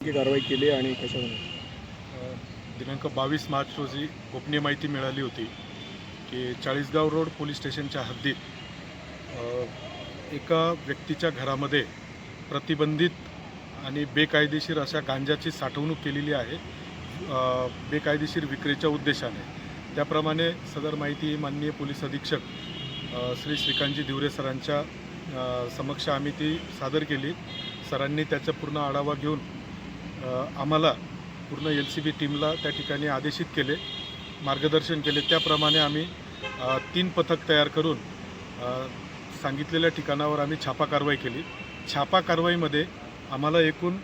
की कारवाई केली आणि कशावर? दिनांक 22 मार्च रोजी गोपनीय माहिती मिळाली होती की चाळीसगाव रोड पोलीस स्टेशनच्या हद्दीत एका व्यक्तीच्या घरामध्ये प्रतिबंधित आणि बेकायदेशीर अशा गांजाची साठवणूक केलेली आहे, बेकायदेशीर विक्रीच्या उद्देशाने। त्याप्रमाणे सदर माहिती माननीय पोलीस अधीक्षक श्री श्रीकांतजी दिवरे सरांच्या समक्ष आम्ही ती सादर केली। सरांनी त्याचा पूर्ण आढावा घेऊन आम्हाला पूर्ण LCB टीमला त्या ठिकाणी आदेशित केले, मार्गदर्शन केले। त्याप्रमाणे आम्ही 3 पथक तयार करून सांगितलेल्या ठिकाणावर आम्ही छापा कारवाई केली। छापा कारवाईमध्ये आम्हाला एकूण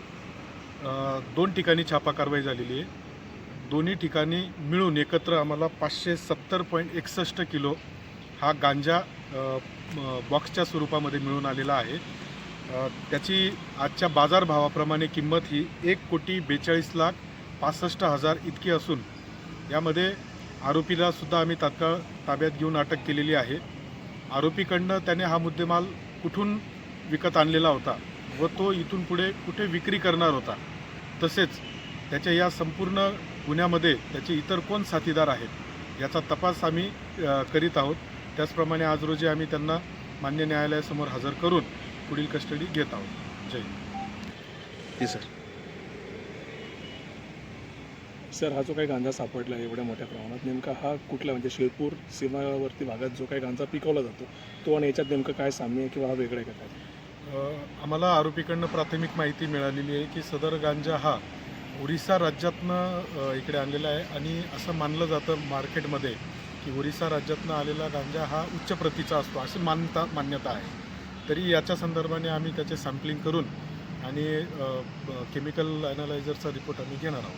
2 ठिकाणी छापा कारवाई झालेली आहे। दोन्ही ठिकाणी मिळून एकत्र आम्हाला 570.61 किलो हा गांजा बॉक्सच्या स्वरूपामध्ये मिळून आलेला आहे। त्याची आजच्या बाजारभावाप्रमाणे किंमत ही 1,42,65,000 इतकी असून यामध्ये आरोपीला सुद्धा आम्ही तात्काळ ताब्यात घेऊन अटक केलेली आहे। आरोपीकडनं त्याने हा मुद्देमाल कुठून विकत आणलेला होता व तो इथून पुढे कुठे विक्री करणार होता, तसेच त्याच्या या संपूर्ण गुन्ह्यामध्ये त्याचे इतर कोण साथीदार आहेत याचा तपास आम्ही करीत आहोत। त्याचप्रमाणे आज रोजी आम्ही त्यांना मान्य न्यायालयासमोर हजर करून पुढील कस्टडी घेत आहोत। जय जी सर। सर, हा जो काही गांजा सापडला आहे एवढ्या मोठ्या प्रमाणात, नेमका हा कुठला, म्हणजे शिरपूर सीमावर्ती भागात जो काही गांजा पिकवला जातो तो आणि याच्यात नेमकं काय साम्य आहे किंवा हा वेगळा आहे का काय? आम्हाला आरोपीकडनं प्राथमिक माहिती मिळालेली आहे की सदर गांजा हा ओरिसा राज्यातनं इकडे आणलेला आहे आणि असं मानलं जातं मार्केटमध्ये की ओरिसा राज्यातनं आलेला गांजा हा उच्च प्रतीचा असतो अशी मान्यता आहे। तरी याच्या संदर्भाने आम्ही त्याचे सॅम्पलिंग करून आणि केमिकल ॲनालायझरचा रिपोर्ट आम्ही घेणार आहोत।